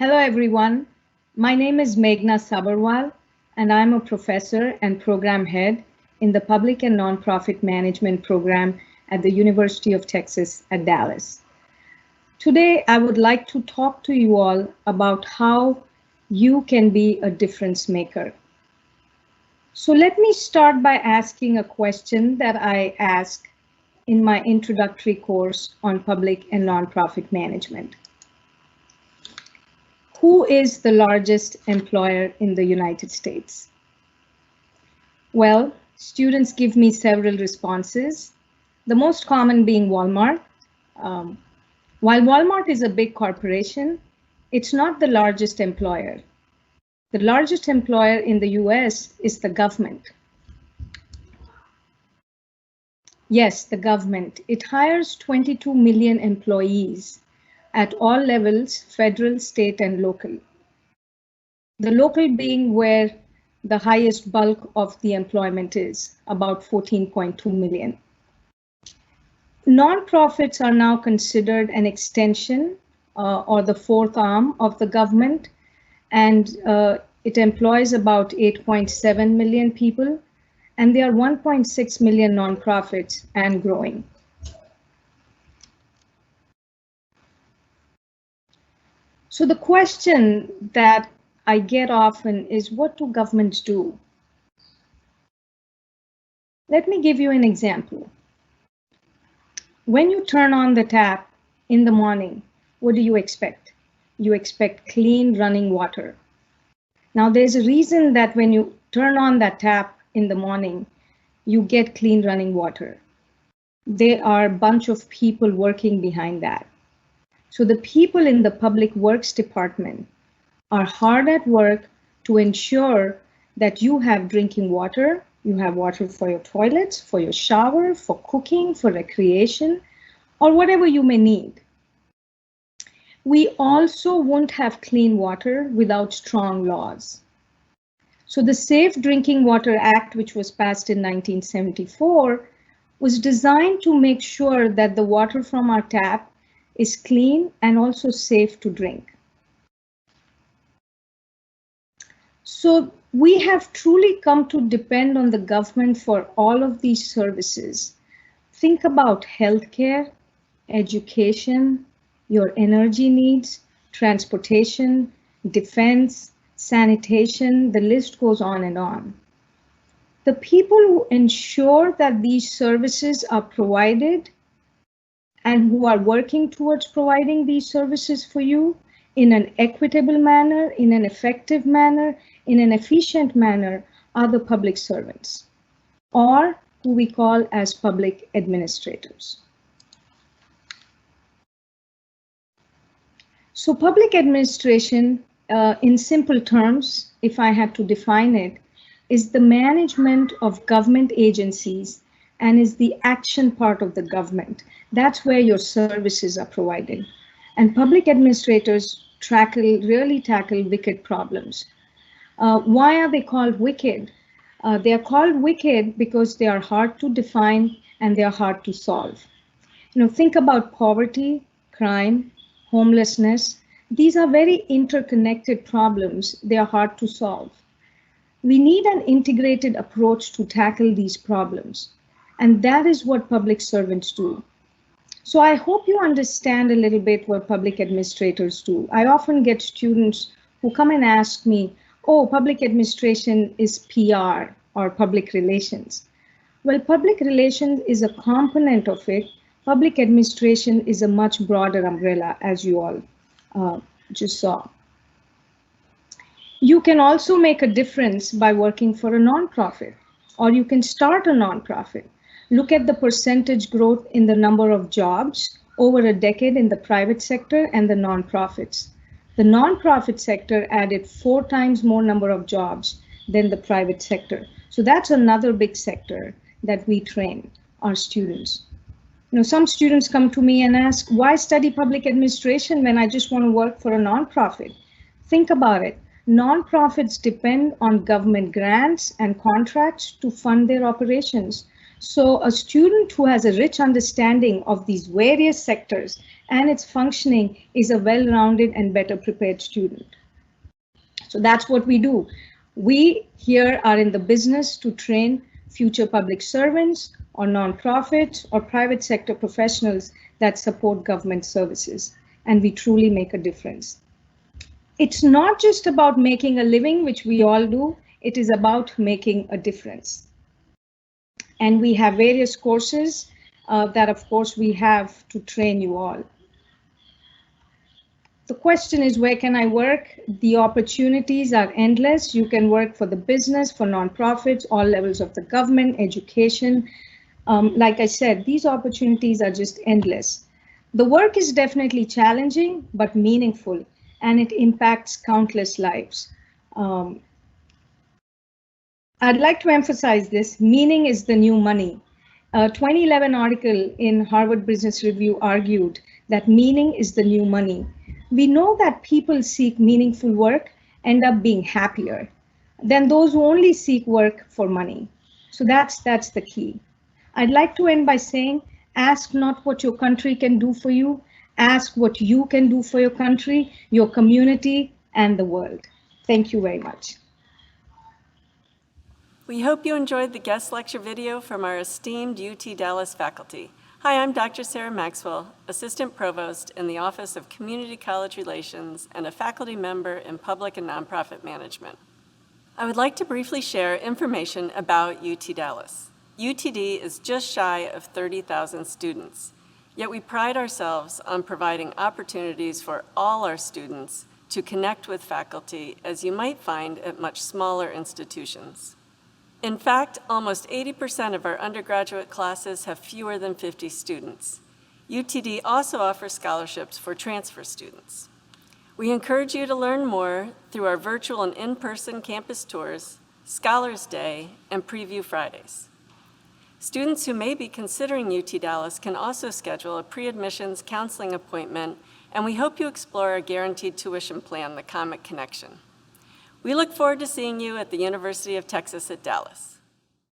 Hello everyone, my name is Meghna Sabharwal and I'm a professor and program head in the Public and Nonprofit Management program at the University of Texas at Dallas. Today I would like to talk to you all about how you can be a difference maker. So let me start by asking a question that I ask in my introductory course on public and nonprofit management. Who is the largest employer in the United States? Well, students give me several responses, the most common being Walmart. While Walmart is a big corporation, it's not the largest employer. The largest employer in the US is the government. Yes, the government. It hires 22 million employees at all levels, federal, state, and local. The local being where the highest bulk of the employment is, about 14.2 million. Nonprofits are now considered an extension or the fourth arm of the government, and it employs about 8.7 million people, and there are 1.6 million nonprofits and growing. So the question that I get often is, what do governments do? Let me give you an example. When you turn on the tap in the morning, what do you expect? You expect clean running water. Now there's a reason that when you turn on that tap in the morning, you get clean running water. There are a bunch of people working behind that. So the people in the public works department are hard at work to ensure that you have drinking water, you have water for your toilets, for your shower, for cooking, for recreation, or whatever you may need. We also won't have clean water without strong laws. So the Safe Drinking Water Act, which was passed in 1974, was designed to make sure that the water from our tap is clean and also safe to drink. So we have truly come to depend on the government for all of these services. Think about healthcare, education, your energy needs, transportation, defense, sanitation, the list goes on and on. The people who ensure that these services are provided and who are working towards providing these services for you in an equitable manner, in an effective manner, in an efficient manner are the public servants, or who we call as public administrators. So public administration, in simple terms, if I had to define it, is the management of government agencies and is the action part of the government. That's where your services are provided. And public administrators really tackle wicked problems. Why are they called wicked? They are called wicked because they are hard to define and they are hard to solve. Think about poverty, crime, homelessness. These are very interconnected problems. They are hard to solve. We need an integrated approach to tackle these problems. And that is what public servants do. So I hope you understand a little bit what public administrators do. I often get students who come and ask me, oh, public administration is PR or public relations. Well, public relations is a component of it. Public administration is a much broader umbrella, as you all just saw. You can also make a difference by working for a nonprofit, or you can start a nonprofit. Look at the percentage growth in the number of jobs over a decade in the private sector and the nonprofits. The nonprofit sector added 4 times more number of jobs than the private sector. So that's another big sector that we train our students. Some students come to me and ask, why study public administration when I just want to work for a nonprofit? Think about it. Nonprofits depend on government grants and contracts to fund their operations. So a student who has a rich understanding of these various sectors and its functioning is a well-rounded and better prepared student. So that's what we do. We here are in the business to train future public servants or nonprofits or private sector professionals that support government services, and we truly make a difference. It's not just about making a living, which we all do, it is about making a difference. And we have various courses that, of course, we have to train you all. The question is, where can I work? The opportunities are endless. You can work for the business, for nonprofits, all levels of the government, education. Like I said, these opportunities are just endless. The work is definitely challenging, but meaningful, and it impacts countless lives. I'd like to emphasize this: meaning is the new money. A 2011 article in Harvard Business Review argued that meaning is the new money. We know that people seek meaningful work end up being happier than those who only seek work for money. So that's the key. I'd like to end by saying, ask not what your country can do for you, ask what you can do for your country, your community, and the world. Thank you very much. We hope you enjoyed the guest lecture video from our esteemed UT Dallas faculty. Hi, I'm Dr. Sarah Maxwell, Assistant Provost in the Office of Community College Relations and a faculty member in Public and Nonprofit Management. I would like to briefly share information about UT Dallas. UTD is just shy of 30,000 students, yet we pride ourselves on providing opportunities for all our students to connect with faculty, as you might find at much smaller institutions. In fact, almost 80% of our undergraduate classes have fewer than 50 students. UTD also offers scholarships for transfer students. We encourage you to learn more through our virtual and in-person campus tours, Scholars Day, and Preview Fridays. Students who may be considering UT Dallas can also schedule a pre-admissions counseling appointment, and we hope you explore our guaranteed tuition plan, the Comic Connection. We look forward to seeing you at the University of Texas at Dallas.